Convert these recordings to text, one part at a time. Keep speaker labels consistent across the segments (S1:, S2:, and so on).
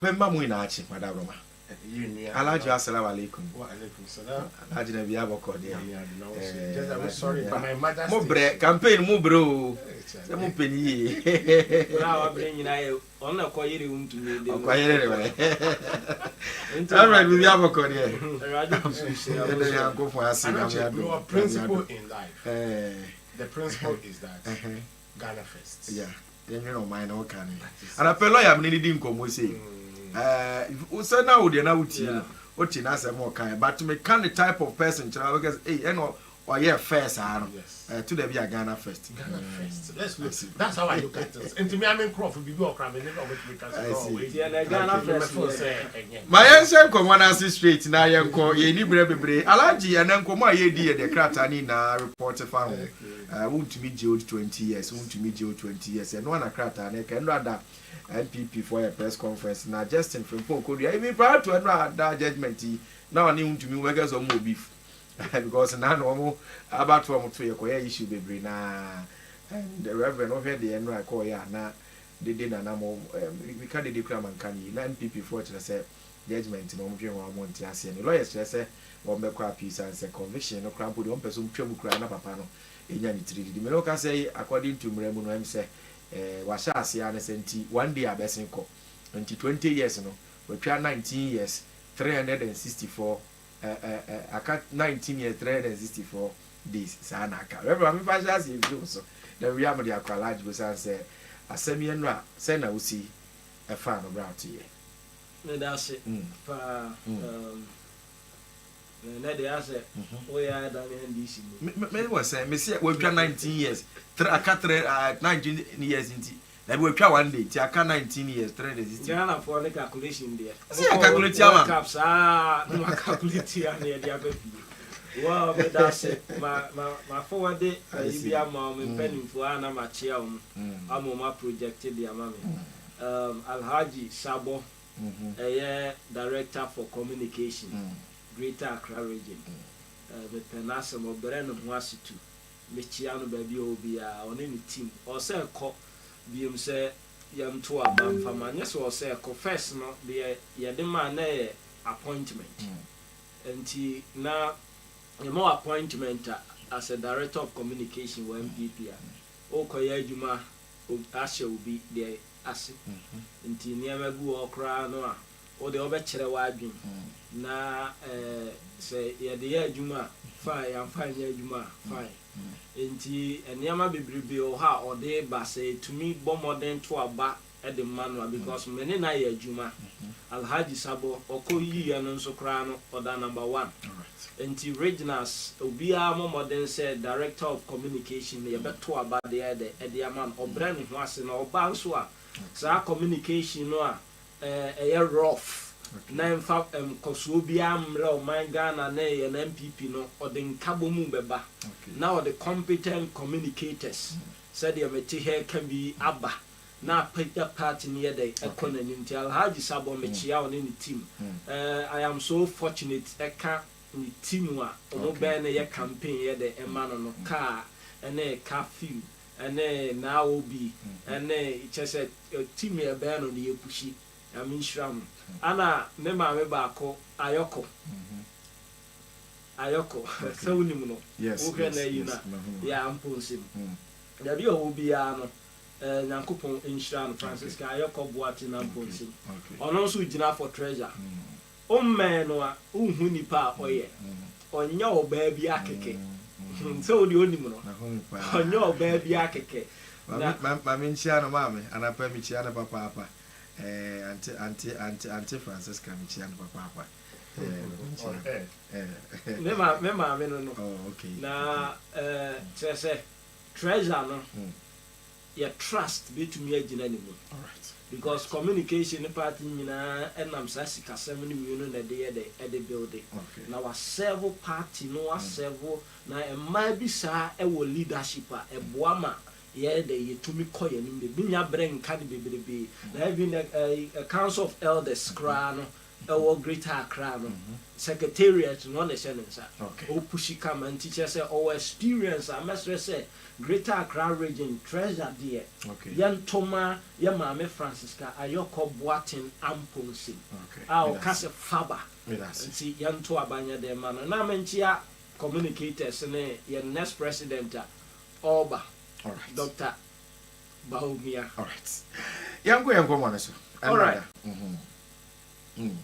S1: Pemba Muinachi, Madame Roma. Alaji, assalamu alaikum.
S2: Wa alaikum salam.
S1: Alaji na biya bako dia.
S2: Just I'm sorry for my mother.
S1: Mo bre campaign mo bro. Se mo peni.
S3: Bra wa bre nyina ye. On na koyere untumi de.
S1: Koyere re. Alright, we biya bako dia.
S3: Radio kusushi.
S1: Ya go for asi na
S2: your principle in life. The principle is that Ghana first.
S1: Yeah. Then you know mine all can. And I feel like I'm needing nkomo say. So now we na uti what na say more kind but to me kind the type of person because you know or yeah first to the be a Ghana first.
S2: Ghana first. Let's look. That's how I look at it. And to me I'm in Crawford be go cram never make me cancel.
S3: Yeah, Ghana first.
S1: My answer come one answer straight na yenko ye ni bebre alaji enenko ma ye di the krata ni na report fa ho want to me jail 20 years want to me jail 20 years and one krata na can rather NPP for a press conference now Justin from Poko even prior to that judgment now I need to me workers or more beef because now no about from to your issue baby na and the reverend over the end I call ya na they did na we can't declare man can you NPP for to say judgment no mwe wa monti ase ni lawyers say one make a piece and say conviction no cramp the one person twem kura na papa no enya ni 3 di me no ka say according to mremu no em say washa asia na senti one day abesin ko 20 years no we twa 19 years 364 aka 19 years 364 days sa na aka remember me fasha asia view so then we am the akwalaji go say asemi enu a say na usi e fa no bra to ye
S3: me da se pa na dey ase o ya da me ndc
S1: me was say me say we twa 19 years aka 19 years inti na we twa one day ti aka 19 years 3 days
S3: Ghana for the calculation there
S1: see calculate am
S3: caps no calculate ya na dia ba fi wow me da se ma forward bi ama me penifo ana ma chia am ma project dia ma me Alhaji Sabo director for communication Greater Accra region the penasem obere no ho asitu me chia no ba bi obi a one ni team o se ko biem se yam to abam fama nye so se ko first no de ye de ma na appointment enti na mo appointment as a director of communication with MPP o ko ya adwuma o ashe obi de ase enti niam gu okra no a o de obekere wa adwin na se ye de ya adwuma fine am fine ya adwuma fine enti niam bebrebe o ha o de ba se to me bo modern to aba e de manual because many na ya adwuma Alhaji Sabo okoyi ya no nso kra no oda number 1 enti regionals obia mo modern said director of communication ye beto aba de man obra ne ho ase na oba nso a sa communication no a rough na mfa koso obia mra o man Ghana na ye na MPP no ode nkabo mu beba na ode competent communicators said ye meti here can be aba na party near the economy Alhaji Sabo mechia on any team I am so fortunate eka ni team wa omo be na ye campaign ye the emano no car ene car fuel ene na obi ene chese team ye be no ye pushi am shram ana me ma me ba ko ayoko so unimu no
S1: yes
S3: na yina ya amponsim da bi obi ya no Nyankopon Inshran Francisca ayoko boati na amponsim ono so gina for treasure o man no a unhu nipa oye onya oba bi akeke so di onimu no onya oba bi akeke
S1: ma me nchia no mame anapa me chia na papa anti Francisca me chia na papa
S3: me ma me no
S1: oh okay
S3: na say treasure no your trust between agina anymore.
S1: All right.
S3: Because communication party nyina enam sasi kasem ni we no na de building.
S1: Okay.
S3: Na wa several party no wa several na emma bi sa e wo leadership a eboama ye de yetumi koye ni bi nya bring kan bebrebe na even a council of elders kra no ɛwɔ Greater Accra no secretariat no na hyɛ ne nsa
S1: okay
S3: o pushi come and teacher say our experience I must say Greater Accra region treasure there
S1: okay
S3: yantoma ya maame Francisca ayoko boaten amponsi
S1: okay
S3: o kase faba nti yanto abanya de ma no na menchia communicators ne your next president Oba
S1: all right
S3: Dr. Bahumia
S1: all right yango mo so
S3: all right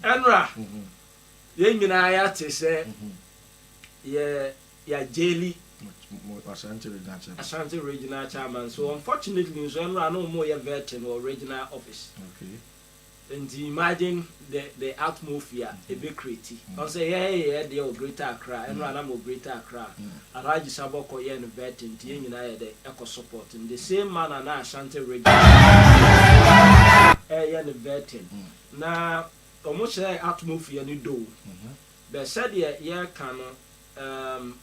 S3: Enra ye nyina ya te se ya jeli Ashanti regional chairman so unfortunately so Enra no more ya veteran or regional office
S1: okay
S3: and imagine the atmosphere a bit creative on say yeah the Greater Accra Enra na mo Greater Accra Araji Saboko ye no veteran tie nyina ya the eco support in the same manner na Ashanti regional ya no veteran na almost atmosphere ni do be said ye can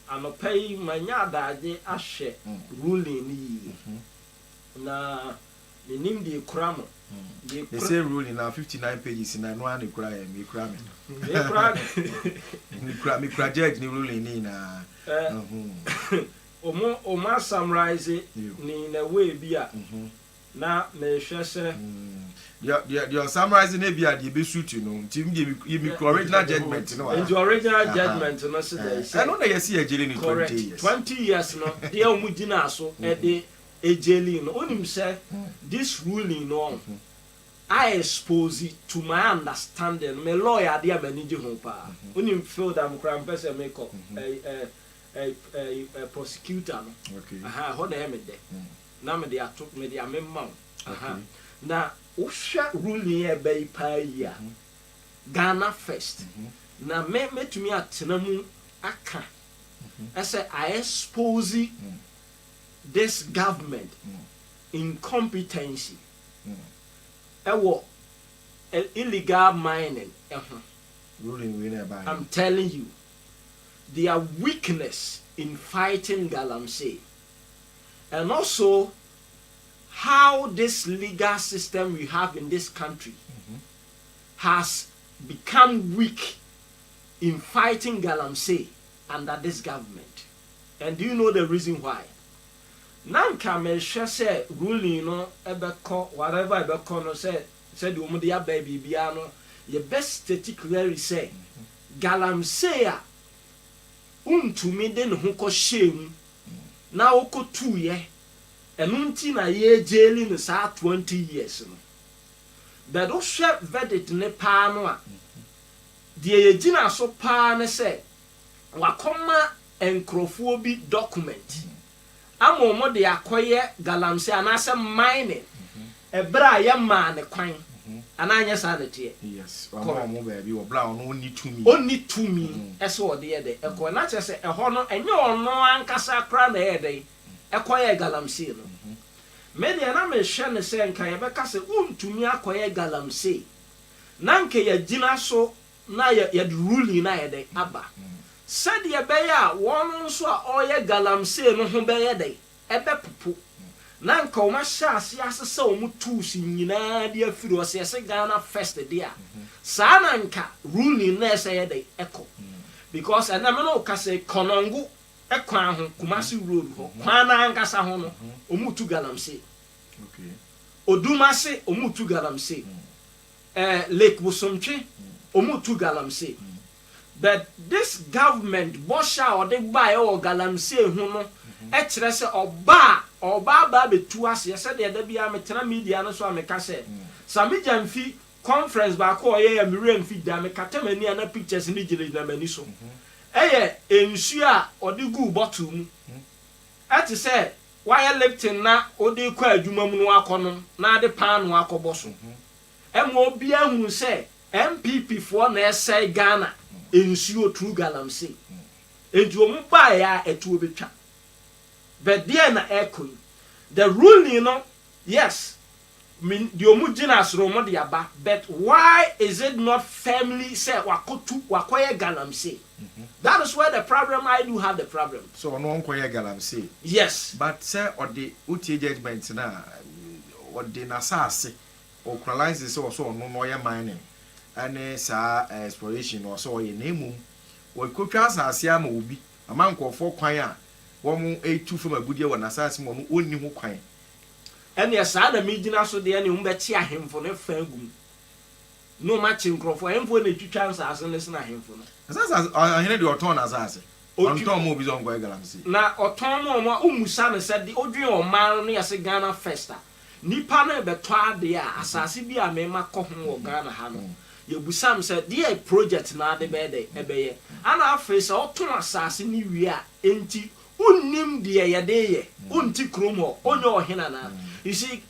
S3: anopay manya daje ahwe ruling ni na nim di kram
S1: they say ruling now 59 pages na no an kura me kura me kura judge ni ruling ni na
S3: omo summarize ni na way bia na me hwese
S1: you're summarizing a bit the best suit, you know. Tim give me original judgment, no.
S3: And the original judgment, no, say.
S1: I know that you see a jail in 20 years.
S3: 20 years, no. Dear Mujina, so at the a jail in on him say this ruling, no. I expose it to my understanding. My lawyer, dear manager, hopa. When him feel that I'm crying, person make up a prosecutor,
S1: okay.
S3: Hold the helmet there. Now me they are took me they are mount. Now. Usha ruling e bay pa ya Ghana first na me tumi atena mu aka I say I expose this government incompetency ewo illegal mining
S1: ruling we never
S3: I'm telling you their weakness in fighting Galamsey and also how this legal system we have in this country has become weak in fighting Galamsey under this government. And do you know the reason why? Nanka me say ruling no ebeko whatever ebeko no said the umudia baby biano the best static say Galamsey a untumi de ne ho ko shame na oko 2 ye enunti na ye jaili no sa 20 years no but o hwe verdict ne pa no a de ye gina so pa ne se wakoma enkrofo bi document amomo de akoye Galamsey anase mining ebra ye ma ne kwan ananya sa ne tie
S1: yes mo baby wo bla no
S3: oni tumi ese wo de ye de eko na che se eho no enye ono ankasa kra na ye de ekoye Galamsey no media na me hwe ne se nka ye beka se untumi akoye Galamsey na nke ya gina so na ya ruling na ye de aba said ye be ya won so a oye Galamsey no ho be ye de ebe popo na nka o ma hya ase asese o mu tools nyina de afiri o se Ghana first dia sa na nka ruling na se ye de eko because and na me no ka se konongo ekwan ho Kumasi road ho kwan na ankasa ho no omutu Galamsey
S1: okay
S3: Odumase omutu Galamsey Lake Busomtwe omutu Galamsey but this government bosha or the buy or Galamsey ho no e kire se oba ba betu ase ye se de da bia metena media no so ameka se samija mfi conference ba ko ye ya mire mfi da meka temani ana pictures ni gire na mani so eye ensu a odi gu bottle mu ati say wire lifting na odi kwa adwuma mu no akono na ade pan no akobo so emo bia hu say MPP for na say Ghana ensu otu Galamsey edu omu ba ya etu obetwa but there na echo the ruling no yes mean the omu gina asro mo de aba but why is it not firmly say wakotu wakoye Galamsey that is where the problem I do have the problem
S1: so no wakoye Galamsey
S3: yes
S1: but say or the uti judgment na or the nasase or criminalize so no no mining ane sa exploration or so ye nemu we kotwa asase ama obi ama nkofo kwan a wo mu etu from agudie wo na asase mo no onni ho kwan
S3: ene ya sa na mi gina so de ene hu be ti ahemfo ne fangum no ma chi nkrofo ahemfo na twitwa asase ne sina ahemfo no
S1: asase ahene de oton asase onton mo bi zo ngwa galamse
S3: na oton mo umusa ne se de odwen o man no ya se Ghana festa nipa na be to ade a asase bi a me ma ko ho wo Ghana ha no ye busam se de project na de be de ebeye ana afi se oton asase ni wi a enti unnim de ye de ye unti kromo onyo ohena na you see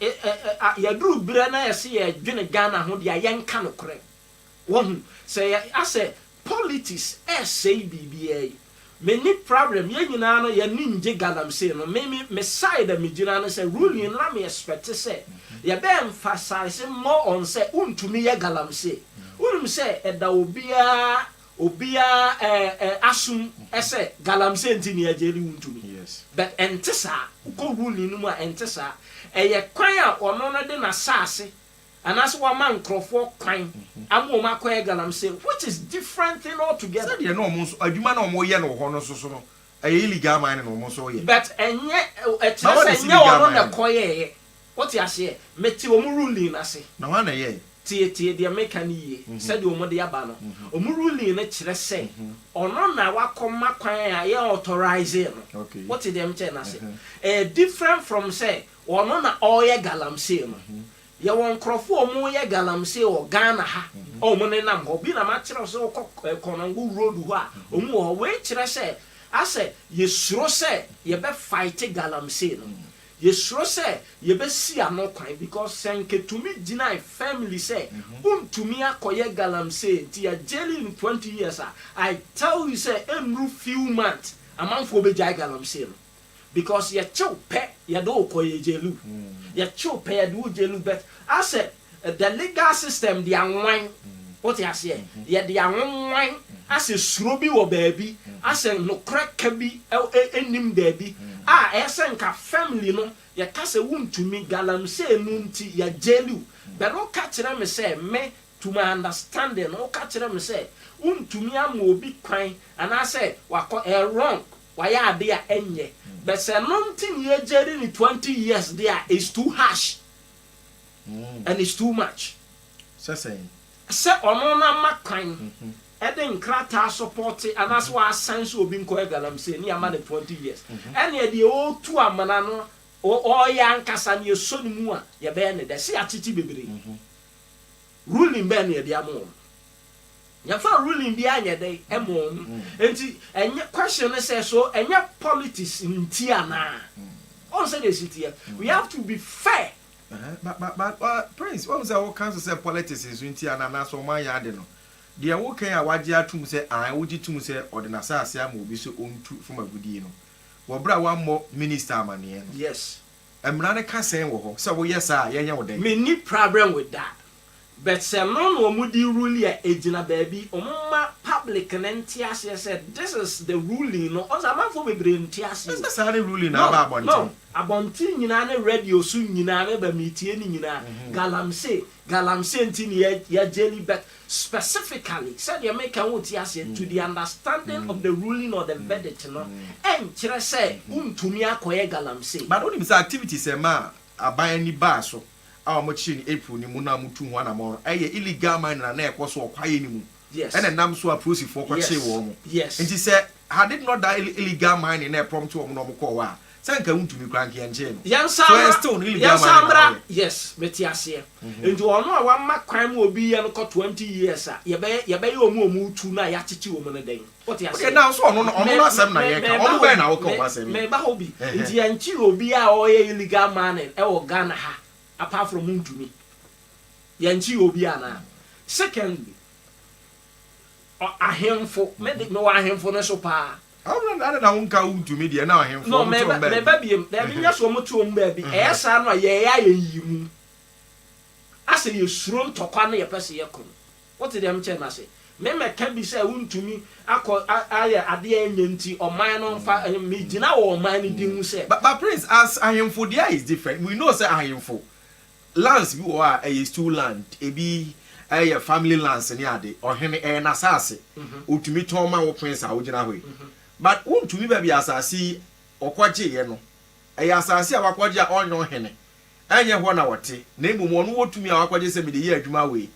S3: ya dru bire na ye se ye dwene Ghana ho de ayenka no kore wo say ase politics say bba many problem ye nyina no ye ninje galamse no me side me gina no say ruling na me expect say ye be emphasize more on say untumi ye galamse unum say eda obia asum ese galamse ntini ajeli untumi
S1: yes
S3: but entisa ko ruling no ma entisa eye kwan a ono no de na sase anas wa man krofo kwan amoma ko galamse which is different thing altogether
S1: said ye no mo so adwuma na mo ye no ho no so no illegal mine no mo so ye
S3: but enye enye ono na koye what you say meti o mu ruling na se
S1: na wa na ye
S3: tie de make an ye said o mo de aba no o mu ruling na kire se ono na wakoma kwan a ye authorize no
S1: okay
S3: what them che na se different from say ono na oye galamse no ye won krofo omo ye galamse o Ghana ha o mo ne nam ho bi na ma kire so konangu road ho a omo ho we kire se ase ye suro se ye be fight galamse no ye suro se ye be si ano kwan because senke to me deny family say untumi akoye galamse ti ya jail in 20 years I tell you say emru few months amanfo be jai galamse no because ye chill pe ye do koye jailu ye chill pe ye do jailu but I said the legal system the anwan what you say ye the anwan as a srobi wo baby as a no crack bi enim baby esenka family no ye kase wuntumi galamse no nti ye jailu but no catch them say me to my understanding no catch them say wuntumi am obi kwan and I say wako wrong why are they enye but say nothing ye jail in 20 years there is too harsh and it's too much
S1: so saying
S3: say ono na makwan eden krata support and that's why sense obi nko galamse ni ama 20 years and ye de o tu amana no o ya nkasa ne so ni mu a ye be ne de se achichi bebre ruling be ne de amo ya fa ruling bi anya dey emo enti enye question say so enye politics nti ana on say the city we have to be fair
S1: but Prince what was our council say politics is nti ana na so man ya de no de wo kan a waje atum say an woji tum say ordinary asase am obi so ontu from agudie no wo bra wa mo minister amane no
S3: yes
S1: emra ne ka sen wo ho say wo yes a yenye wo den
S3: me ni problem with that but say no mudi rule a ejina baby omma public ntiase said this is the ruling no oza manfo bebre ntiase
S1: is the ruling na ba abontin
S3: no abontin nyina na radio su nyina na ba mitie ni nyina galamse ntini ya jelly but specifically said you make an ntiase to the understanding of the ruling or the verdict no en kire say untumi akoye galamse
S1: but only say activities e ma aban ni ba so a mo chi ni April ni mu na mutu ho na mo illegal mine na ekoso okwaye ni mu
S3: yes
S1: and nam so approach for kwa che wo mo
S3: yes
S1: nti say had it not that illegal mine na prompt wo mo no ko wa sanka untumi kranke ya nche no
S3: yansamra yes metiase nti ono a wa ma kwan mo obi ye no 20 years a ye be omu tu na ya chichi wo mo ne den what you say
S1: okay now so ono no asem na ye ka ono be na wo ko asem
S3: me ba hobi nti ya nchi obi a o ye illegal mine e wo Ghana ha apart from untumi ya nchi obi ana secondly ahemfo me de no ahemfo no so pa
S1: I don't know untumi de na ahemfo
S3: no me ba biem da bi nya so mo to mo ba bi esa no ye ya yimu ase ye suro ntokwa na ye pese ye kon what dem che na se me ka bi se untumi akọ aye ade enye nti oman no mfa me gina wo oman ni din hu se
S1: but Prince as ahemfo there is different we know say ahemfo lands bi wo a is two land ebi family lands ni ade ohene na asase otumi ton ma wo prince a wo gina hoyi but wontumi ba bi asase okwaje ye no asase a wakwaje a onyo ohene enye ho na wote na emum ono wotumi a wakwaje se me de ye adwuma we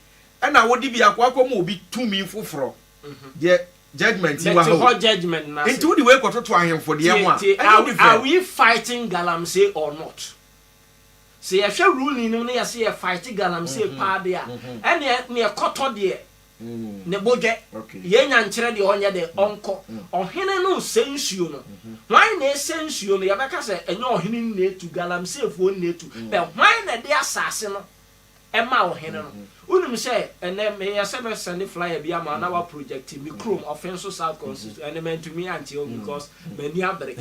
S1: na wodi bi akwakwa mo obi tumi foforo ye judgment wa ho
S3: judgment na
S1: into the way kototo ahemfo de mo
S3: are we fighting galamsey or not? Say if you ruling no na say fight galamsey pa de a ene ne koto de ne boje ye nya nkyere de onye de onko ohene no sensuo no why na sensuo no ya beka say enye ohene na etu galamsey fo na etu but why na de asase no ema ohene no unum say ene me ya se be send flyer bia ma na wa project me chrome offensive south constituency and meant to me until because many abre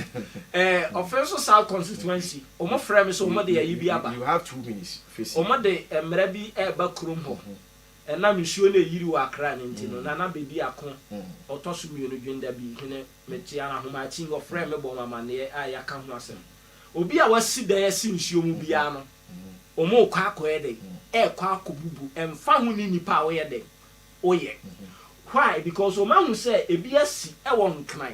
S3: offensive south constituency omo frame so omo de ya bi aba
S1: you have 2 minutes face
S3: omo de mra bi e ba chrome ho na misuo na yiri wa akra ne ntino na bebi akon otoso mi no dwenda bi hene metia na homa chi ngo frame bo mama ne a ya ka ho asem obi a wasi dan ya si nsuo mu bia no omo kwa akoye de kwa akobubu emfa ho ni nipa wo ye de oye why because o ma hu say ebi asi e wo nkran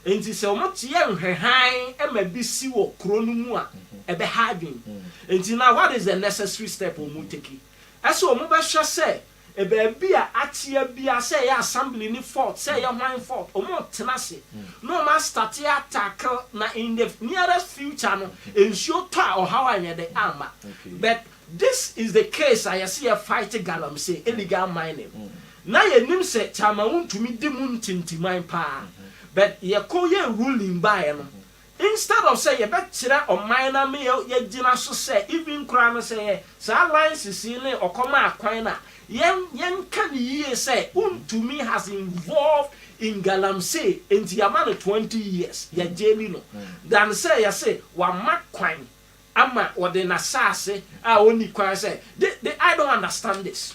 S3: enti se o mo tie nhwehan e ma bi si wo kro no mu a e be hadwin enti now what is the necessary step o mu take as o mo be hwe say e be bia atia bia say ya assembly ni fort say ya hwan fort o mo tenase no ma start attack na in the nearest future no ensure to or how anya de ama but this is the case I see a fight galamsey illegal mining na ye nim se chama untumi di mu ntintiman pa but ye ko ye ruling by no instead of say ye be kire o miner me ye gina so say even crime say sa alliance ne okoma akwan na yen kan ye say untumi has involved in galamsey enti amana 20 years ye jeni no dan say ye say wa makwan ama wode na sase a oni kwan say I don't understand this.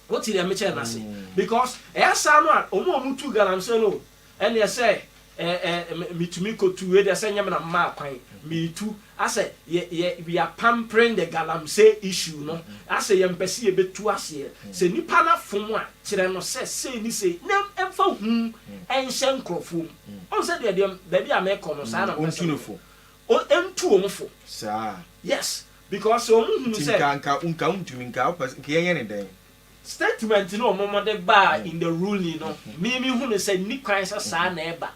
S3: What did I mention na say because esa no omo tu galamsey no and you say mitumi ko tu we dey say nyam na ma kwan me tu I say we are pampering the galamsey issue no I say yem pese ye betu ase say nipa na fom a kire no say ni say nem emfa hu enhye nkrofo on say dey baby ameko no sa na
S1: ontunofo
S3: o entu omfo
S1: sa
S3: yes because o hu say
S1: nka untumi nka ke yenye ne den
S3: statement no omo de ba in the ruling no me hu no say ni kwan sa na eba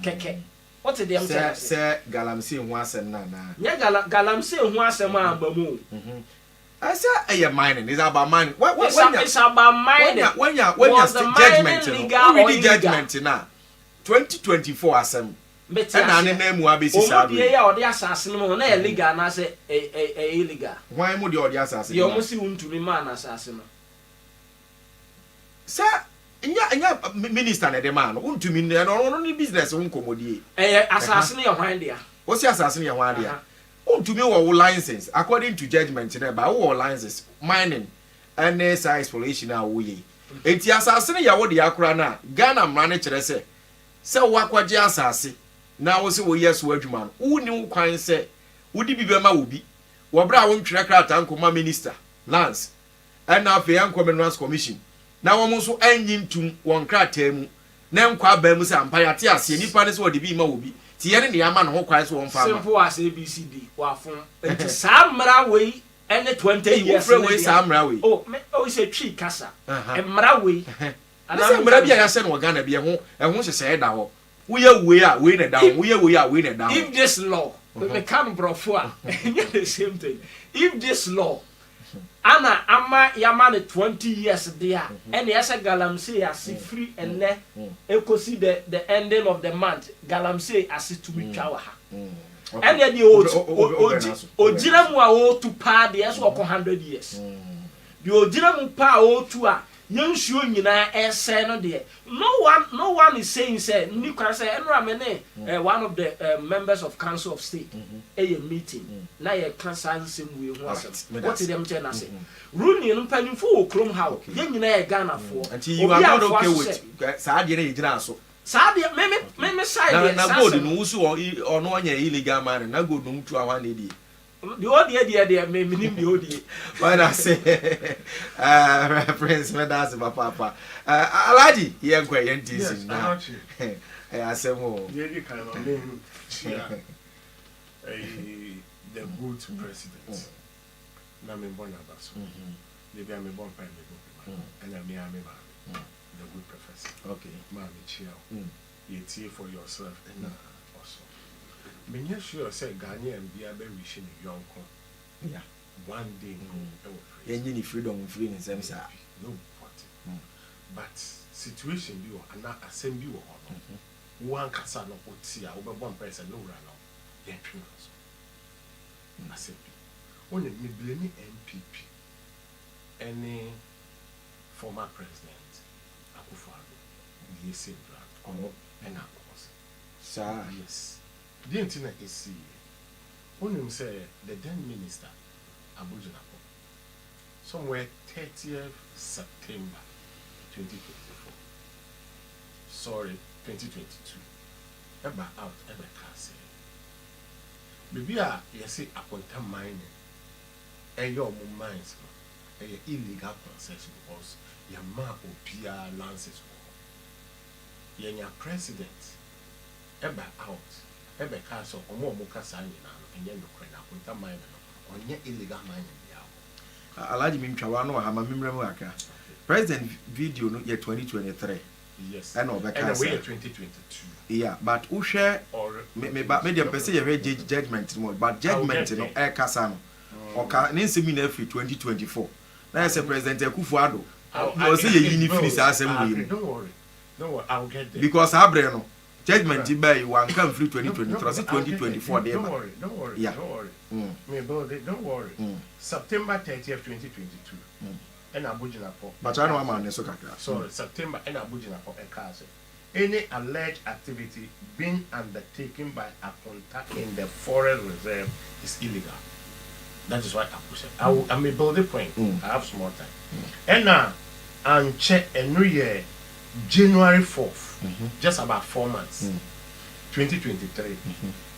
S3: keke what did them
S1: say galamsey hu asem na
S3: nya galamsey hu asem amba mu
S1: I say a mining is about mining.
S3: It's about mining.
S1: When you judgment, already judgment now. 2024 asem. And I name mu abesi sabi.
S3: Omo ya odi asase no na illegal na say illegal.
S1: Why mo di odi asase?
S3: You almost untumi man asase no.
S1: Sir, nya minister na de man untumi no ni business unkomodie.
S3: Asase no ye hwan dia.
S1: Wo si asase no ye hwan dia. Untumi wo license according to judgment na ba wo license mining and exploration a wo ye. Enti asase no ya wo de akora na Ghana mra ne kire se wakwaje asase na wo se wo yeso adwuma no wo ni wo kwan se wo di bibema wo bi wo bra wo ntwere krata nkoma minister lands and na fe yanko minerals commission na wo so anyi ntum won krata mu na nkwa ba mu se ampaya te ase nipa ne se wo di bi ma wo bi ti ye ne ama no ho kwan se wo mfa ma
S3: simple as ABCD wa fun enti samra we ene 20 years
S1: we samra we
S3: oh se twi kasa emra we
S1: ana mra bia ya se no Ghana bia ho hyehyɛ da ho wo ye we a we na da ho wo ye we a we na da ho
S3: if this law we can brofo a the same thing if this law ana ama yama 20 years there and yes galamsey as free and ne ekosi the ending of the month galamsey as to be twa ha and then the ojira mu a o to pa de yes wo 100 years the ojira mu pa o to a yensuo nyina ese no de no one is saying say ni kwa say enra me ne one of the members of council of state a meeting na ye kansan sem we hu asem what them tell na say ruling no panimfo wo krom how ye nyina ye Ghana fo
S1: until you are not okay with saa de ye gina so
S3: saa de me side
S1: na gold no wusu ono anya illegal man na gold no mutu awan na di
S3: The odie me minim the odie.
S1: When I say Prince Medas papa. Alaji, yen kwa yen tisi na. I say mo.
S2: You kind of name the good president. Na me born abaso. They be me born prime me and I me the good professor.
S1: Okay.
S2: Mommy chill. You tea for yourself and also. Me you sure say Ghanaian be a very wishing young con.
S1: Yeah.
S2: One day
S1: Yen ni freedom free in some say.
S2: No what. But situation be or na asem bi wo no. One kasa no otia wo be born person no ra no. Yen twi no. Asem bi. When me blame MPP. Any former president Akufo-Addo the same brand and Akos.
S1: Sir,
S2: Yes. The internet is see. When you say the then minister Abujinapo somewhere 30th September 2024. Sorry, 2022. Ever out, ever cast. Maybe you see upon mining and your mines. Illegal concession because your map or PR lances for your president ever out ever castle or more mocassin and then no mine on your illegal mining.
S1: Alaji Mimchawano, I have a memory. President video no year 2023.
S2: Yes,
S1: and over
S2: 2022.
S1: Yeah, but who share
S2: or
S1: medium per se judgment more, but judgment no air casano or Nancy Minefi 2024. Now, as a President Akufo-Addo, I say you finish assembly.
S2: Don't worry, I'll get there.
S1: Because Abreno judgment by one come through 2023, 2024.
S2: Don't worry.
S1: Yeah.
S2: Don't worry. Don't worry. September 30th, 2022. And Abujinapo.
S1: But I know I'm on the
S2: Sorry, September and Abujinapo and Castle. Any alleged activity being undertaken by a contact in the forest reserve is illegal. That is what I push it. I may build a point. I have small time. And now, and check a new year, January 4th, just about 4 months, 2023.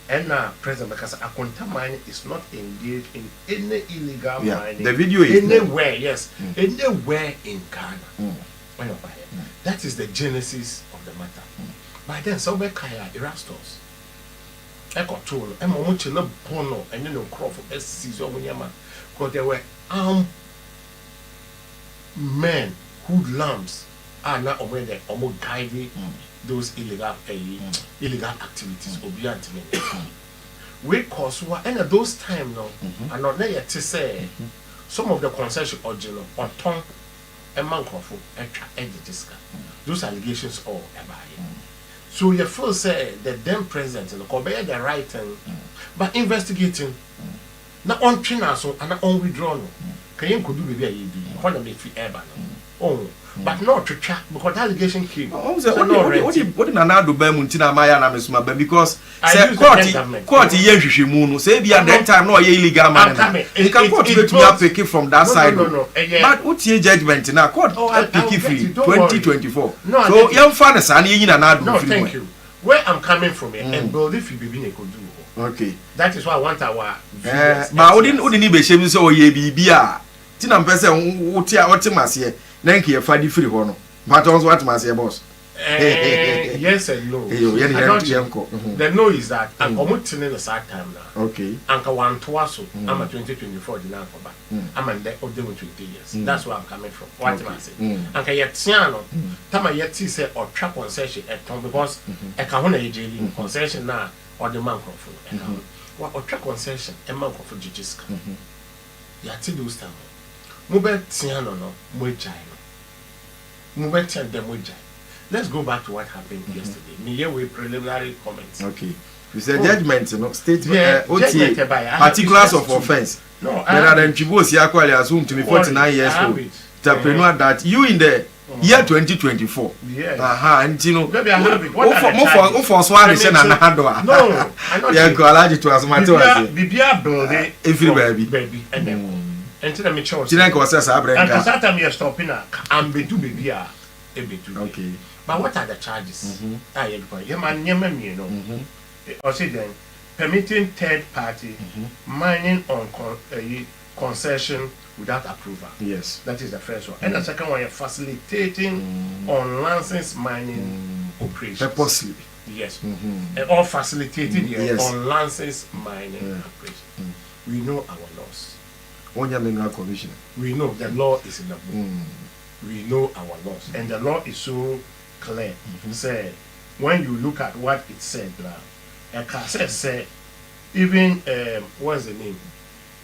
S2: And now, President, because a contact mine is not engaged in any illegal mining.
S1: The video is
S2: anywhere, yes, anywhere in Ghana. That is the genesis of the matter. By then, somewhere Kaya Erastus. Echo told and much love pono and then Crawford SCs over Yama. Because there were armed men whose lamps are not aware that almost guiding those illegal activities or beyond me. We cause what and at those times no and not there to say some of the concession original on tongue and man Crawford and discuss those allegations all about it. So you feel say the then president in the Kobe the right thing, but investigating not on China so and on withdrawn. Can you could do baby you do when they free air oh, but not to track because the allegation came.
S1: What did Nana do Bemuntina Maya Namisma because court yen moon say be at that time no illegal man. You can court to be picky from that side. But what's your judgment now? Court picky free 2024. So young fathers and yin and
S2: no, thank you. Where I'm coming from and build if you be could do.
S1: Okay.
S2: That is why I want our
S1: but wouldn't be shame so ye be Tina person what must ye thank you for the free one. But also what must ye boss?
S2: Yes and no. The no is that I'm commuting in the sad time now.
S1: Okay.
S2: Anka one twaso. I'm a 2024 dinner for back. I'm a day of them 20 years. That's where I'm coming from. What am I saying? Anka yet Tiano. Tama yet say or trap concession at Tom because a kahuna AJ concession now or the man for what or trap concession a man for judges. Yati those time. Mube Tiano no Mujai. Mube Tian them Mujai. Let's go back to what happened yesterday. Me here with preliminary comments.
S1: Okay. You said judgment, no statement, OTA, particulars of offense.
S2: No,
S1: there are them Chibos Yakwali assumed to be 49 years old. Entrepreneur that you in the year 2024.
S2: Yeah.
S1: And you know,
S2: maybe I have it.
S1: More for Swedish and Nahadwa.
S2: No, I'm not.
S1: Yeah, go allergic to us, Mato.
S2: Bibia building.
S1: Every
S2: baby. And then. And tell me, Charles.
S1: Tineko was a break.
S2: And that time you're stopping, I'm be to baby.
S1: Okay.
S2: But what are the charges? You man, you know. Or say then, permitting third party mining on concession without approval.
S1: Yes.
S2: That is the first one. And the second one, you're facilitating unlicensed mining operations.
S1: Purposely.
S2: Yes. Or facilitating
S1: Yes.
S2: unlicensed mining operations. We know our laws.
S1: Only Mineral Commissioner.
S2: We know the law is in the book. We know our laws. And the law is so clear. Say, when you look at what it said now, it said, even, what's the name?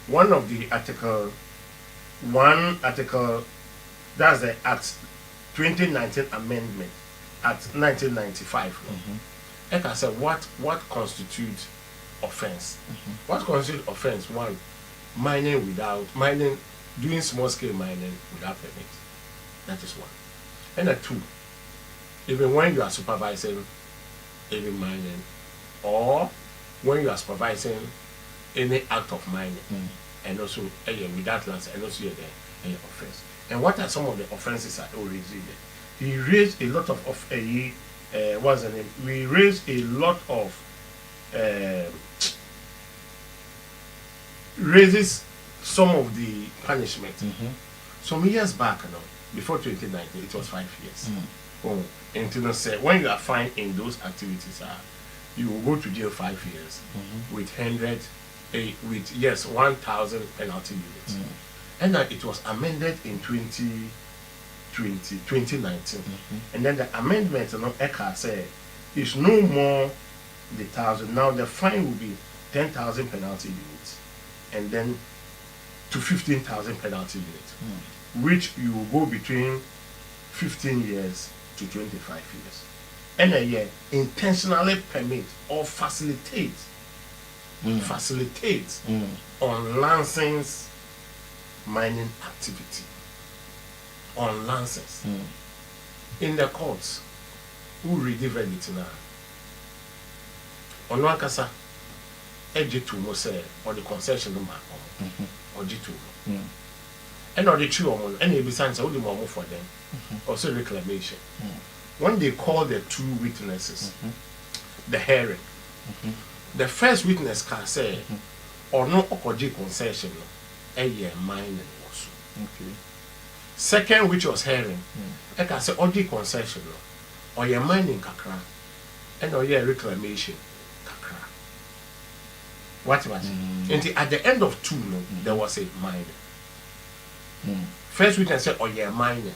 S2: One of the article, that's the Act 2019 Amendment, Act 1995. Like I said, what constitutes offense? What constitutes offense? One, doing small scale mining without permit. That is one. And a two, even when you are supervising any mining, or when you are supervising any act of mining, and also without license, and also any offense. And what are some of the offenses that already there? He raised a lot of what's the name? We raised a lot of raises some of the punishment. Some years back, before 2019, it was 5 years. And you say when you are fined in those activities, you will go to jail 5 years with 1,000 penalty units. And it was amended in 2019. And then the amendment, ECHA said, is no more the 1,000. Now the fine will be 10,000 penalty units, and then to 15,000 penalty units, which you will go between 15 years to 25 years. And a year intentionally permit or facilitate unlicensed mining activity. Unlicensed. In the courts, who read the verdict now? On one kasa, G2 mo say, or the concession number, or G2. And or the two and they besides all the more for them, also reclamation. When they call the two witnesses, the hearing, the first witness can say, or no okoji concession, a year mining also. Second, which was hearing, I can say oji concession, or your mining kakra, and or your reclamation kakra. What was it? At the end of two, there was a mining. First witness said, oh yeah, mining.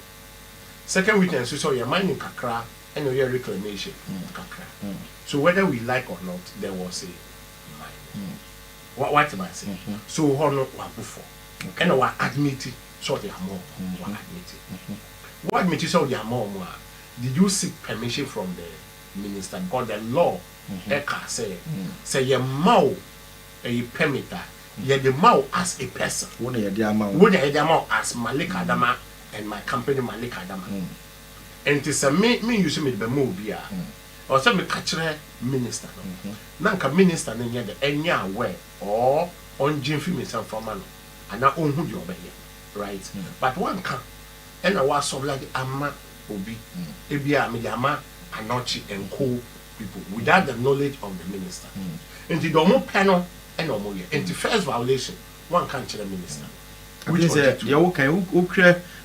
S2: Second witness said, oh yeah, mining kakra, and oh yeah, reclamation kakra. So whether we like or not, there was a mining. What am I saying? So honor wa before, and our admit so they are more. What admit so they are more? Did you seek permission from the minister? Because the law, say your mouth a permitter. Yeah, the mouth as a person. Would the amount as Malik Adama and my company Malik Adama. And it is a me use me the movie. Or some catcher minister. Nanka minister near the enya way or on Jim Fimison for man. And now own who you obey. Right? But one can. And I was so like Amma Obi, Ebia Midama, Anochi and co people without the knowledge of the minister. And the domo panel. And no more. And the first violation, one can't tell the minister.
S1: Which is you can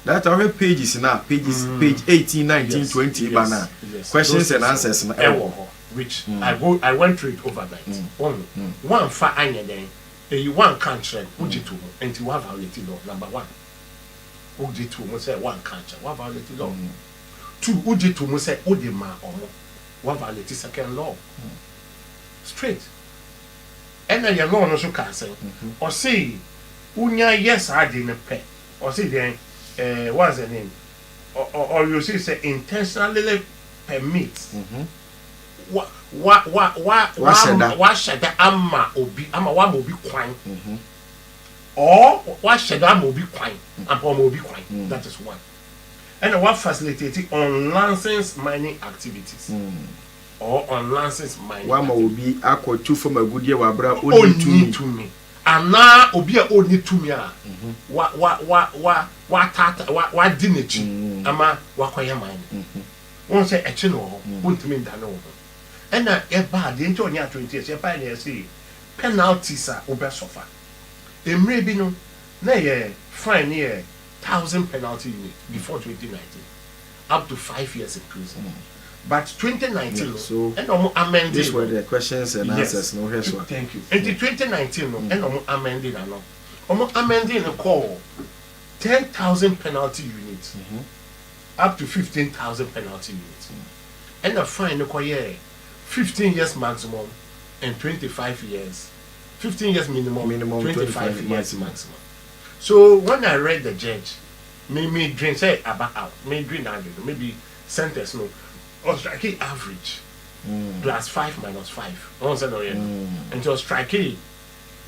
S1: that our pages now, page 18, 19, 20 banner. Questions and answers.
S2: Which I went through it overnight. One far anya then, one country, Ujitu, and you have violated law. Number one. Ujitu must say one country, one violated law. Two, Ujitu must say Odema or one violated second law. Straight. And then you know also can say, or say, Unya, yes, I didn't pay. Or say, then, what's the name? Or you say, intentionally permits. What should the Amma Obi, Amma one will be quine? Or what should I will be quine? And will be quine. That is one. And what facilitating unlicensed mining activities. Or unlicensed mining.
S1: One will be aqua two from a good year, Wabra, only
S2: to me. And now, Obia only to me. What didn't you? Ama, what are you mining? One say, a chino, won't mean that no. And a bad, the entire 20 years, a pioneer say, penalties are over suffer. A maybe no, na ye fine near 1,000 penalty unit before 2019, up to 5 years in prison. But 2019,
S1: so
S2: and amended.
S1: These were the questions and answers. No, here's one.
S2: Thank you. And 2019, and amended, amending a call 10,000 penalty units, up to 15,000 penalty units, and a fine require 15 years maximum and 25 years, 15 years minimum, 25 years maximum. So when I read the judge, me drink say about out, me drink maybe sentence no, or striking average plus 5 minus 5. I said no, and so striking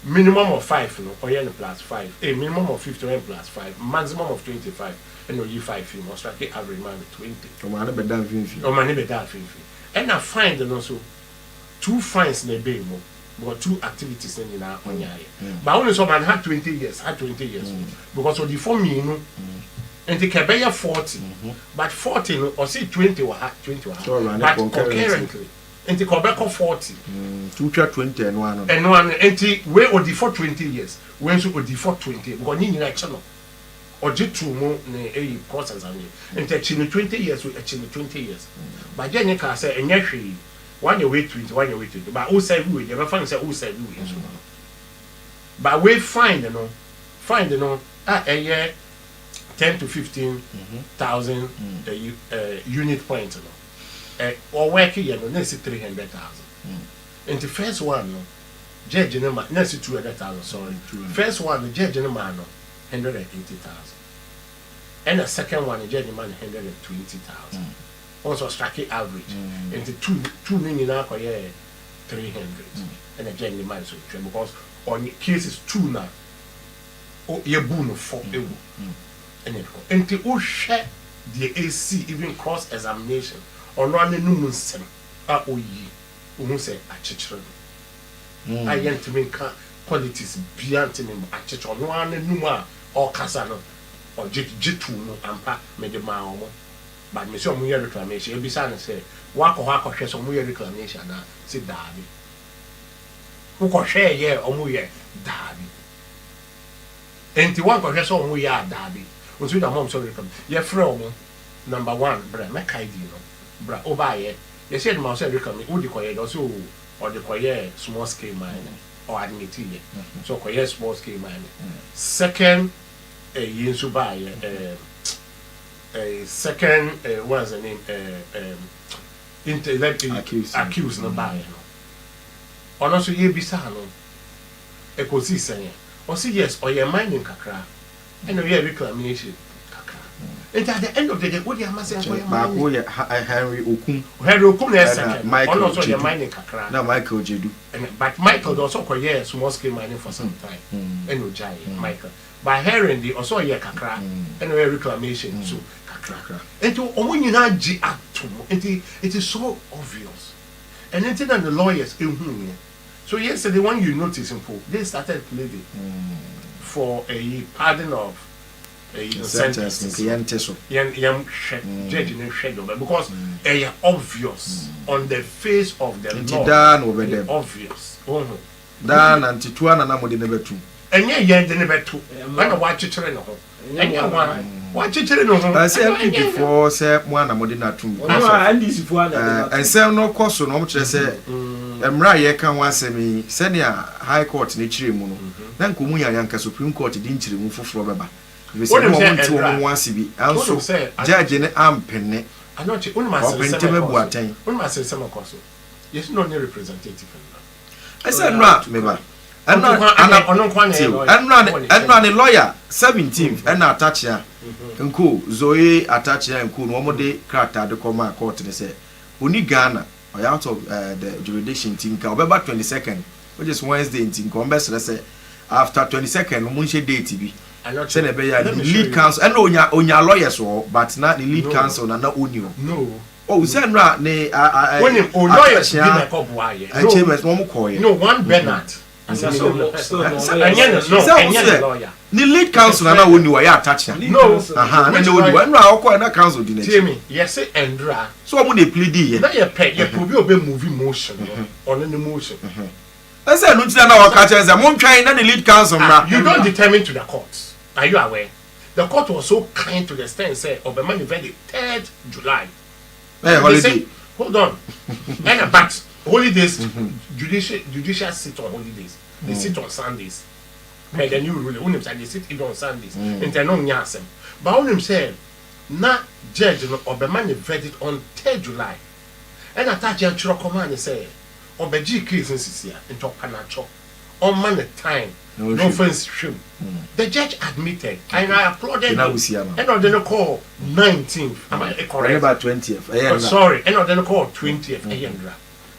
S2: minimum of 5 no, or plus 5, a minimum of 50 plus 5, maximum of 25, and no you 5 or striking average man 20.
S1: Or money be done 50.
S2: Or money be done 50. And I find also 2 fines in a bay more. But 2 activities in our on your but only some man had 20 years, because of the form you know, and the Cabaya 40, but 40 or say 20 or 20 but concurrently, and the Quebec 40,
S1: 20 and one,
S2: and the way or the for 20 years, when so or the for 20, because in election or just 2 more a process and the 20 years with actually 20 years, but then you can say and actually. 1 year wait 20, 1 year wait 20. But who said we? You find say who said we? But we find a year 10 to 15,000 unit points. Or working year no, next 300,000. And the first one no, judge no man, next 200,000. Sorry, first one the judge no man no 180,000. And the second one the judge no man 120,000. Also striking average, and the two million now 300, and a general man so because on cases 2 now, oh you boon for and the share the AC even cross examination or no one sem oh ye who say a children. I yet to make politics beyond him a church or no one numa or casano or jitu no ampa made the mao. But me so muye reclamation e bisa na say wa ko hwe so muye reclamation na say daabi wo ko hwe ye o muye daabi enti wan ko hwe so muye daabi o so da mom so reclam ye frɛ o number 1 bra me kai di no bra o ba ye said ma so reclam wo di ko ye do so or di ko ye small scale mining or admit ye so ko ye small scale mining second yin so ba ye second what's the name accused no buy no ono so ye bisa no e ko si senya o si yes or ye mining kakra and no ye reclamation kakra and at the end of the day what you am saying for your
S1: Henry
S2: Okun na second ono so ye mining kakra
S1: na Michael Jedu
S2: but Michael also ko ye small scale mining for some time and no jai Michael by hearing the also ye kakra and no reclamation so and to omunyina gi atom it is so obvious and then the lawyers so yesterday when you notice simple they started pleading for a pardon of a sentence yam judge in schedule because obvious on the face of the law obvious
S1: dan antitua na namode ne betu
S2: enye ye de ne betu na wa chichere no ho enye wa chichere no ho
S1: say before say mo na mode na tum ensem no koso no mo kire say emra ye kan wa asemi senia high court ne kire mu no na nkomu yanka supreme court di nkire mu foforo beba we say mo ntu mo asibi anso judge ne ampene
S2: anoche unma se se koso yes no ne representative
S1: I said no meba and the lawyer 17th and attach ya nko Zoe attach ya nko no mo de character de come court they say oni Ghana or out of the jurisdiction team ka obeba 22nd which is Wednesday team ko mbesre say after 22nd mo nche date bi say na be ya the lead counsel and onya lawyers so but na the lead counsel na onio
S2: no
S1: oh say no ne
S2: when him lawyers be na ko boaye
S1: no
S2: one Bernard
S1: the lead counsel na woni wa ya attach ya
S2: no
S1: na woni wa no akọ na counsel di na
S2: Jamie yes Endra
S1: so mo dey plead here
S2: na ye pay ye probi obe movie motion on the motion
S1: I said, no, no, catchers, I'm on trying the lead council.
S2: You don't determine to the courts. Are you aware? The court was so kind to the extent say Obama invented 3rd July.
S1: Hey, holiday. Say,
S2: hold on. But holidays, judicial sit on holidays. They sit on Sundays. And the new rule, they sit even on Sundays. And they don't nyasem. But when say, na judge Obama invented on 3rd July. And attach your chiro command and say, Obeji case in here into Panacho. On man time. No offense, shame. The judge admitted, and I applauded him. And I didn't call 19th. Am I correct?
S1: About 20th.
S2: Oh, sorry, and I didn't call 20th.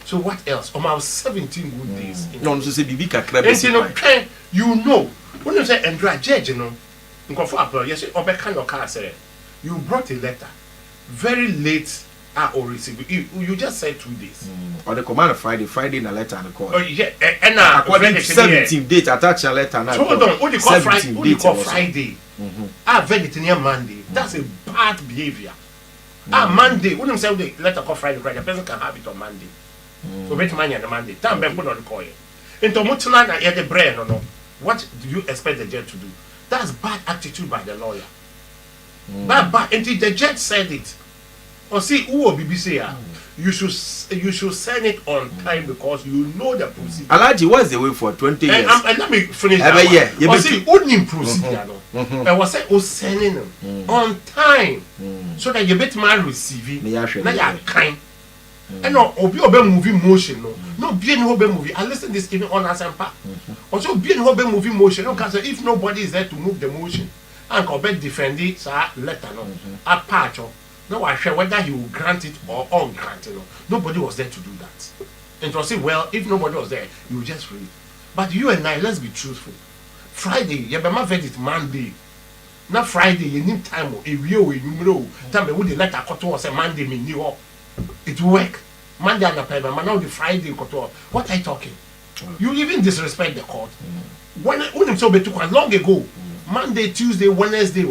S2: So what else? On our 17 good days.
S1: No, so say Bibi Kakra.
S2: And you know, when you say Andra judge, you know, you say Obeka no car say you brought a letter very late. Or receive you just said 2 days.
S1: Or the command of Friday in a letter and the call.
S2: Oh yeah, and
S1: according to 17th date, attach a letter and
S2: hold on, what you call Friday? What you call Friday? Very near Monday. That's a bad behavior. Monday, when you say the letter call Friday, the person can have it on Monday. So bet money on the Monday. Time ben put on the call. Into Mutuna na the brain no. What do you expect the judge to do? That's bad attitude by the lawyer. But until the judge said it. Or see who will BBC you should send it on time because you know the procedure.
S1: Alaji, what's the way for 20 years?
S2: And let me finish that one. Or see who need procedure no. I was saying sending them on time so that you bet my receiving. Now you kind. And no obi movie motion no be any movie. I listen this even on Asampa. Also be any movie motion no because if nobody is there to move the motion and go back defend it so letter no a patch. No, I share whether he will grant it or ungrant it. Nobody was there to do that. And to say, well, if nobody was there, you will just read. But you and I, let's be truthful. Friday, you have it Monday. Not Friday, you need time. If you know, tell me what the letter cut was a Monday, me knew up. It will work. Monday and the payment, but now the Friday cut. What are you talking? You even disrespect the court. When it's so bad, long ago, Monday, Tuesday, Wednesday,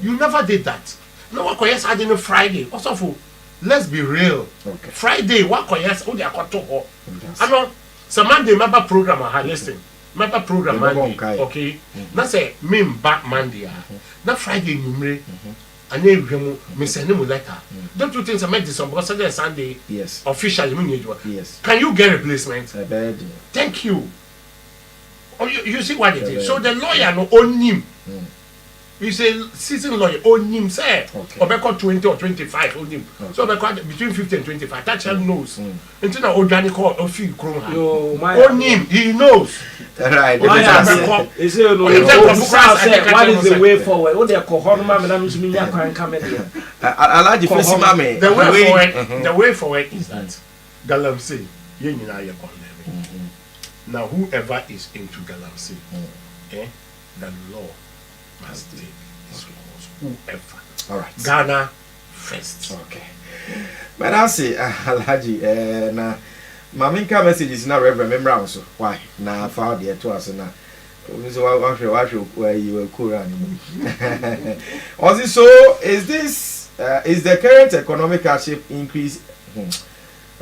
S2: you never did that. No, what yes, I didn't Friday. Also, for let's be real. Okay. Friday, what yes, oh, they are got to ho. I know some Monday member program I listen. Member program Monday. Okay. Now say me back Monday. Now Friday number. And then me send him a letter. Don't you think I make this on Saturday and Sunday?
S1: Yes.
S2: Officially,
S1: yes.
S2: Can you get replacement?
S1: I bet.
S2: Thank you. Oh, you see what it is. So the lawyer no own him. You say season lawyer own him say or because 20 or 25 own him. So because between 50 and 25 that child knows. Until now organic call or feel grown. Own him, he knows.
S1: Right.
S3: Is it what is the way forward? What they call Horma Madam Zminia can come in here.
S1: I like the
S2: the way forward is that Galamsey, you know, now whoever is into Galamsey, the law must take its course. Whoever.
S1: All right.
S2: Ghana first.
S1: Okay. But I say, Alaji, na maminka messages na Reverend member also. Why? Na found the to us na. So watch where you were cool. Also, so is the current economic hardship increase?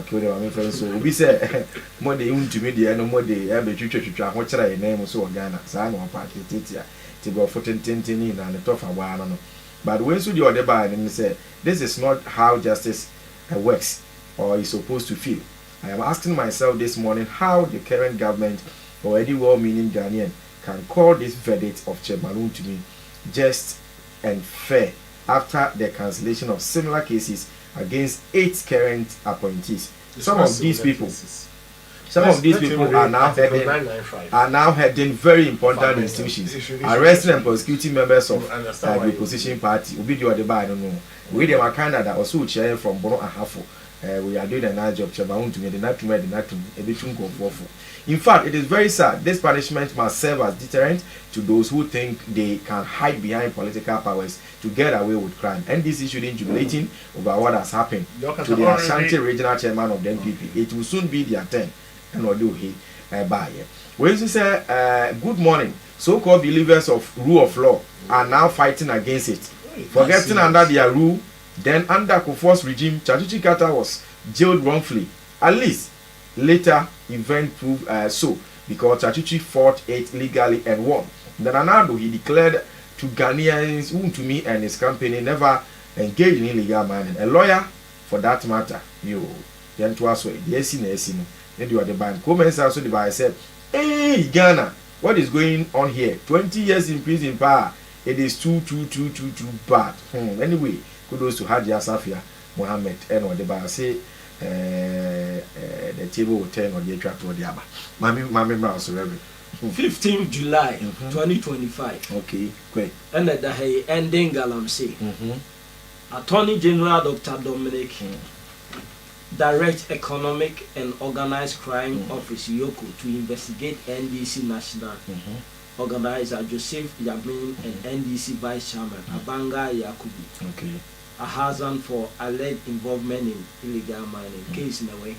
S1: Okay, my friend. So we say more the media no more the twitwa ho kira name so Ghana. Sa no party titia. To go for 10 and the tough one. But when so the other by and say this is not how justice works or is supposed to feel. I am asking myself this morning how the current government or any well-meaning Ghanaian can call this verdict of Chemaroon to me just and fair after the cancellation of similar cases against 8 current appointees. Some of these people are now heading very important institutions, arresting and prosecuting members of the opposition party. I don't know. We them are kind of that also chair from Bono Ahafo. We are doing a nice job. In fact, it is very sad. This punishment must serve as deterrent to those who think they can hide behind political powers to get away with crime. NDC shouldn't jubilating over what has happened to the Ashanti regional chairman of the NPP. It will soon be their turn. And what do he buy? When you say good morning, so-called believers of rule of law are now fighting against it, forgetting under their rule. Then under Kufuor's regime, Chachichi Kata was jailed wrongfully. At least later event proved so. because Chachichi fought it legally and won. Then Anado, he declared to Ghanaians, Untumi and his company never engaged in illegal mining. A lawyer, for that matter, you then to us, yes, and you are the bank. Comments also the buyer said, hey, Ghana, what is going on here? 20 years in prison power. It is too bad. Anyway, kudos to Haji Asafia Mohammed and what the buyer say. The table will turn on the track to the Abba. Mammy Mouse,
S3: 15th July 2025.
S1: Okay, great.
S3: And at the ending Galamsey. Attorney General Dr. Dominic, Direct Economic and Organized Crime Office Yoko to investigate NDC National Organizer Joseph Yamin and NDC Vice Chairman Abanga Yakubu.
S1: Okay.
S3: A hazard for alleged involvement in illegal mining. Case in a way.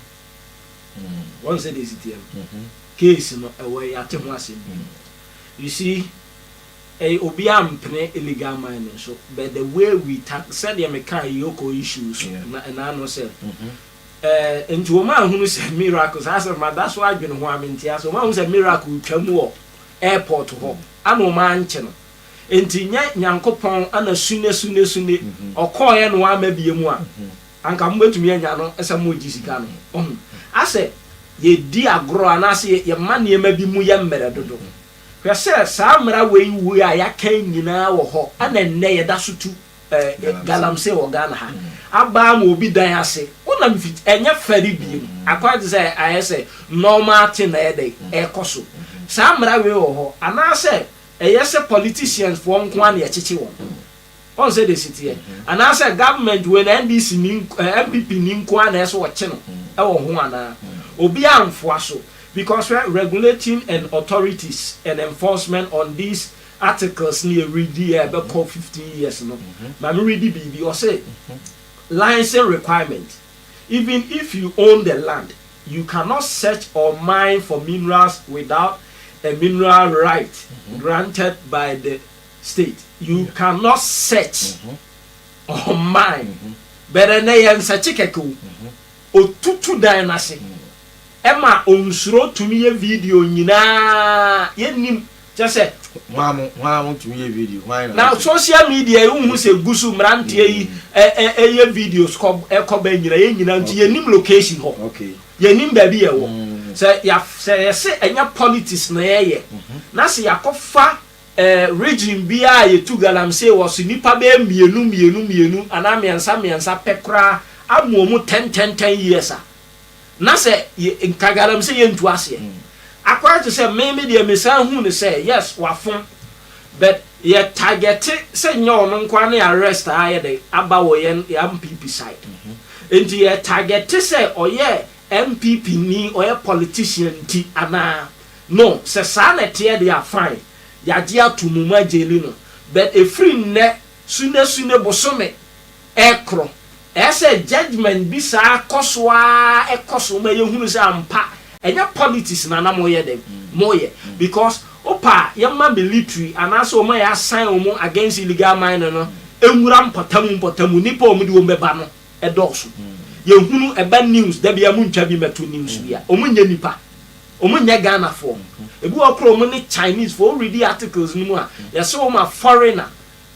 S3: One said is it case in a way at you see, a obiam pene illegal mining. So, but the way we said the American Yoko issues, and I know said, into a man who said miracles, I said, that's why I've been warming tears. So, one who said miracle come walk airport to home. I know man channel. Enti nyankopon ana sune okoye no wa mabie mu a anka mbetumi anya no esa mo jisika no ase ye di agro anase ye mane mabi mu ye mmere dodo hwese sa mra we a yakan nyina wo ho ana nne ye da sotu galamse wo Ghana ha aba ma obi dan ase wona mfit enye fari bi akwaje say ayese normal thing na ye dey ekoso sa mra we wo ho anase yes, politicians for one one year chichi one. On say the city and I said government when NDC MPP ninkwan as what channel. Obi amfoaso because we're regulating and authorities and enforcement on these articles near read the about 15 years no. But read the BB or say license requirement. Even if you own the land, you cannot search or mine for minerals without a mineral right granted by the state. You cannot search or mine. But then they answer chikeku o tutu dynasty. Emma onsuro to me a video nyina yenim just say
S1: mama to me a video.
S3: Now social media who say gusu mrantie yi e videos ko e ko ba nyina nti yenim location ho.
S1: Okay.
S3: Yenim ba bi e wo. Say enya politics na ye na se yakofa region bia ye tu galamse was nipa be mienu ana miensa pekra amuomu 10 years na se nka galamse ye ntu ase akwa to say me de mesan hu ne say yes wafon but ye target say nyo no nkwa na arrest aye de aba wo ye MPP side enti ye target say oye MPP ni or politician ti ana no se sa na tie dey fine ya je atumuma jeli no but a free ne sune bosome ekro ese judgment bi sa akoswa ekoso ma yehunu se ampa enya politics na moye dem moye because opa yamma military anaso ma ya sign omo against illegal mining no enwura mpatamu nipa omo di wo beba no edoso yehunu eba news da bia mu ntwa bi meto news bia omunye nipa omunye Ghana for ebi okro omo ne Chinese for read articles ni mu a yese omo foreigner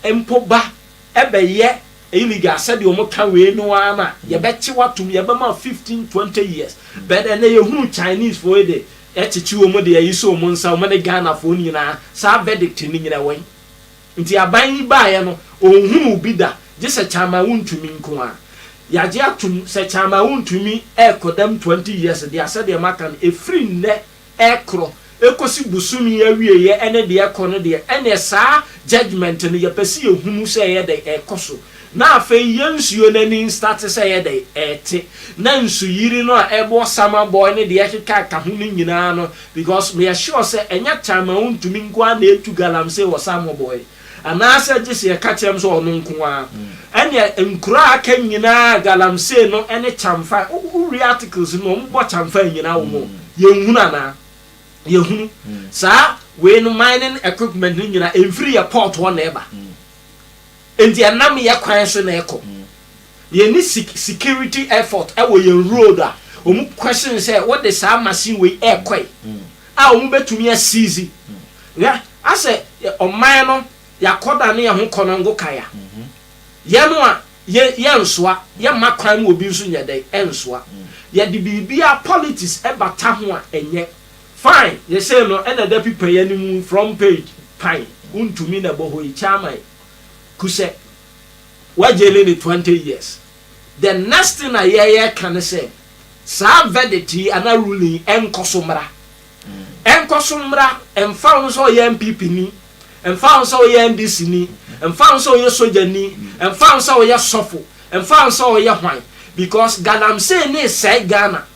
S3: empoba ebe ye illegal said omo kan we no ama ye bechi watum ye be ma 15-20 years but then yehunu Chinese for de echichi omo de ye so omo nsa omo ne Ghana for ni na sa verdict ni nyina wen nti aban ba ye no ohunu bi da je se chama wuntumi nko a yaje atum se chama wuntumi ekodam 20 years they said they makan e free ne ekro ekosi busumi awie ye ene de ekono de ene sa judgment ne ye pesi ehunu se ye de ekoso na afa yensuo nani start se ye de ete na nsu yiri no ebo sama boy ne de ekeka ka hu ni nyina no because me sure se enya chama wuntumi nko a na etu galamse wo sama boy anasa jese yakachem so ono nko a ene nkura aka nyina galamse no ene chamfa uri articles no mbo chamfa nyina wo mo yehunu na yehunu sa we no mining equipment nyina every port one eba enti anam ye kwan so na eko ye ni security effort e wo ye road a omu question say what the sa machine we ekoi a omu betumi asizi ya ase oman no yakoda ne ho konongo kaya ye no a ye nsoa ye makwan mu obi nso nyedai ensoa ye de bibia politics ebata ho a enye fine ye say no e na da people ye ni from page fine untumi na boho yi chama kuse wajele ni 20 years the next thing I can say sa verdict ana ruling enkosomra emfa so ye MPP ni emfa so ye NDC ni emfa so ye soja ni emfa so ye sofo emfa so ye hwan because Ghana say ne say Ghana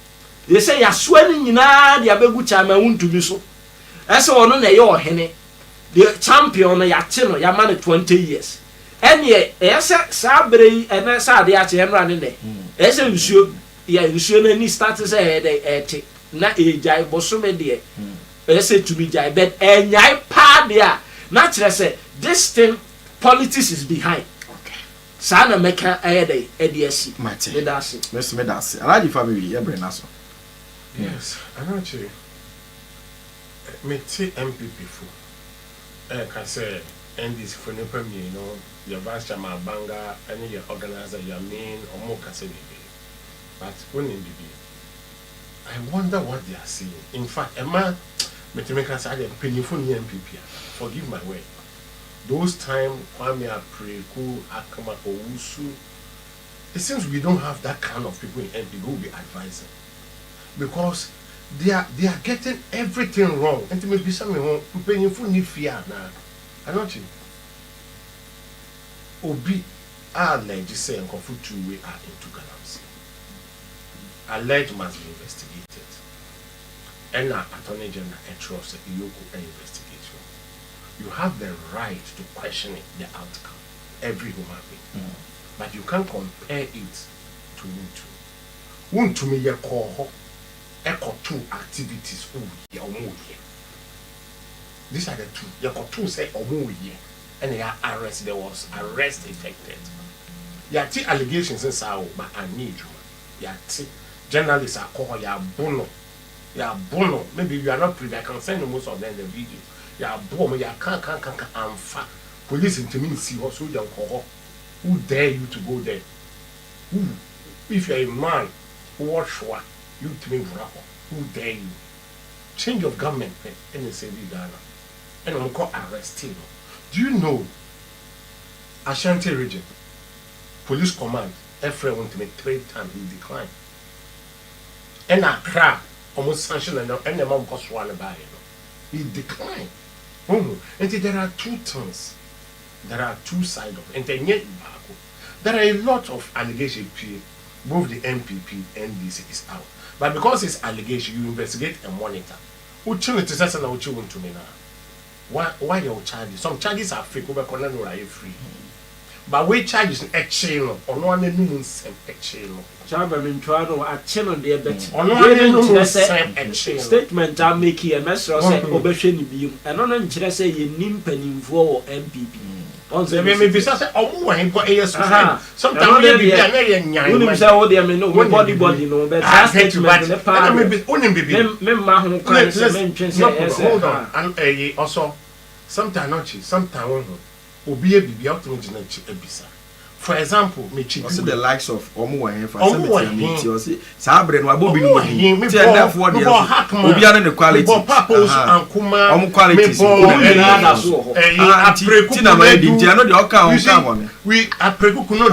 S3: they say ya soa ni nyina de abegu chama untumi so ese ono na ye ohene the champion ya che no ya man 20 years enye ese sa brei ene sa de ache enra ne ne ese nsuo ya nsuo na ni start say ete na ejai bosome de ese to be jai but enyai pa de a na kire say this thing politics is behind okay sa na meka ede asi medasi
S1: alaji family ebre naso
S2: yes anachi me ti MPP fu can say NDC for no premier no your vice chairman banga any your organizer your main or more can say but when in the I wonder what they are saying. In fact, Emma Metemeka said I'm penny for MPP. Forgive my way. Those time Kwame Apreku, Akama Owusu, it seems we don't have that kind of people in MP who will be advising. Because they are getting everything wrong. And to me be something penny for fear now. I don't you. Obi alleged say and Kofu 2 we are into Galamsi. Alleged must be investigated. And Attorney General trust Iyoko investigation. You have the right to question it, the outcome. Every human being. But you can't compare it to Untu. Untu me ye call echo 2 activities. These are the 2. You got 2 say omuye. And they are arrested. There was arrest effected. Yati allegations in Sao, but I need you. Yati journalists are called ya bono. Ya bono. Maybe you are not privy. I can send most of them in the video. Ya bono. Ya can't amfa. Police into me see what so young call. Who dare you to go there? Who? If you are a man, watch what you to me who dare you? Change of government and they say Ghana. And I'm called arresting. Do you know Ashanti region police command Ephraim went to make 3 times he declined. And Accra almost sanctioned and the mom cost one by he declined. And there are 2 things. There are 2 sides of it. And then yet there are a lot of allegations. Both the MPP and NDC is out. But because it's allegation, you investigate and monitor. Who children to say what you want to me now? Why your charges? Some charges are fake, over corner or are free. But we charges a channel or no one knows a channel.
S3: Chairman Trano a channel there, but
S2: on one
S3: statement I'm making a message of Obesheni Beam, and on interest say you nimpen for MPP. On the maybe sometimes body no but
S2: hold on and also sometimes not sometimes obi bibi optimism ebisa. For example, me chiku
S1: also the likes of omuwahen for cemetery or say sabre no abobi no ni say that for the obi ana the quality
S2: purpose and kuma
S1: omu qualities apreku na ma di ntia no de oka on
S2: we apreku kuno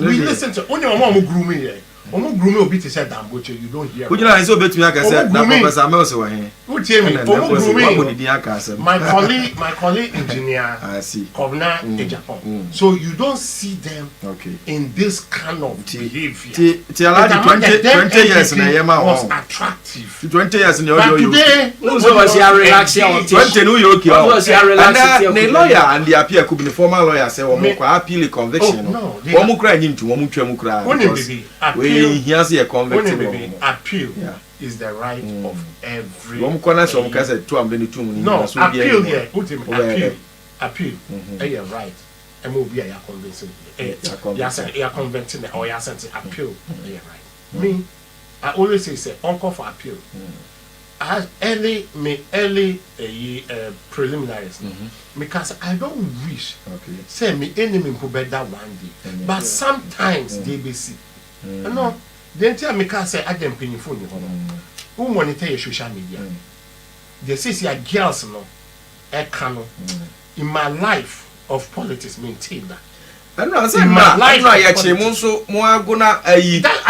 S2: we listen to only omo guru me here omo guru me obi te say damboche you don't hear
S1: we just say obetumi aka say na professor Mel say wahen
S2: who tell me omo guru me my colleague engineer Kovna Ejapon. So you don't see them in this kind of behavior.
S1: 20 years in a
S2: was attractive.
S1: 20 years in your
S2: today
S3: was here relaxing
S1: 20 New York
S3: was here relaxing
S1: the lawyer and the appeal could be the former lawyer say omo kwa appeal conviction omo kra nyim tu omo twam kra we here say a conviction
S2: appeal is the right of every
S1: omo kona so omo ka say to am be tu mu
S2: no appeal here appeal you right MOB are convincing you are convincing or you are sent appeal right me I always say uncle for appeal early preliminaries. Because I don't wish say me enemy could be that one day. But sometimes they be see. No, the entire me can say I dem penny phone you who monitor your social media. They say see girls no in my life of politics maintain that.
S1: I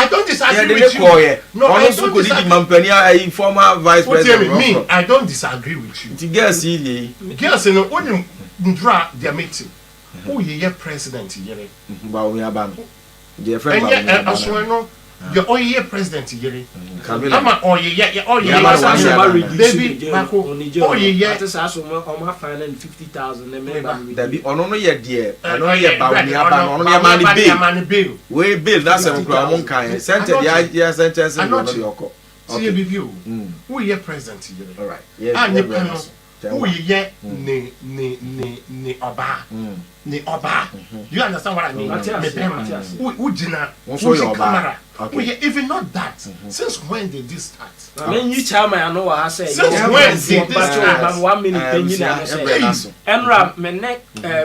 S1: don't
S2: disagree with you. No, I don't disagree.
S1: Former vice president.
S2: Me, I don't disagree with you.
S1: Girls,
S2: you know, when you draw their meeting, who you president here?
S1: Dear friend,
S2: you're all year president here.
S1: I'm
S2: all year, baby, oh yeah,
S3: my final 50,000.
S1: There be on only a dear. I know you're about money bill. We bill that's a crown kind. Sent the idea sentence and not your
S2: see a review. Who you president here?
S1: All right, yes,
S2: who ye ne oba ne oba. You understand what I mean? Who jina who's in camera? Even not that. Since when did this start?
S3: When you chama I know what I say.
S2: Since when did this start?
S3: 1 minute penny Enra mene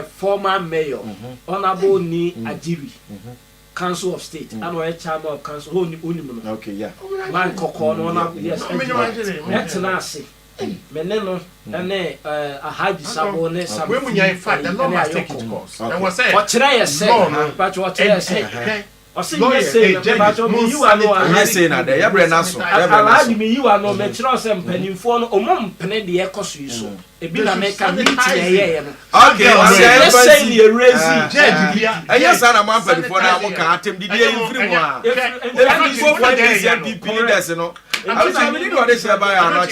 S3: former mayor honorable ni Ajiri Council of State and we chairman of council only.
S1: Okay, yeah.
S3: Man kokon na yes. Etnasi meneno ene ahaji sabo ne sabo
S2: when you in fact the law must take its course. And was say
S3: what try say but what try say o say yes say but you are no
S1: yes say na there ya bre na so
S3: alaji me you are no me try say mpanimfo no omom pene de ekoso yiso ebi na make a meeting here no
S1: okay
S3: yes say ni erase
S2: judge bia
S1: yes na man mpanimfo na mo ka atem di dey infiri mo a e for the NPP leaders no I was saying we need to say by our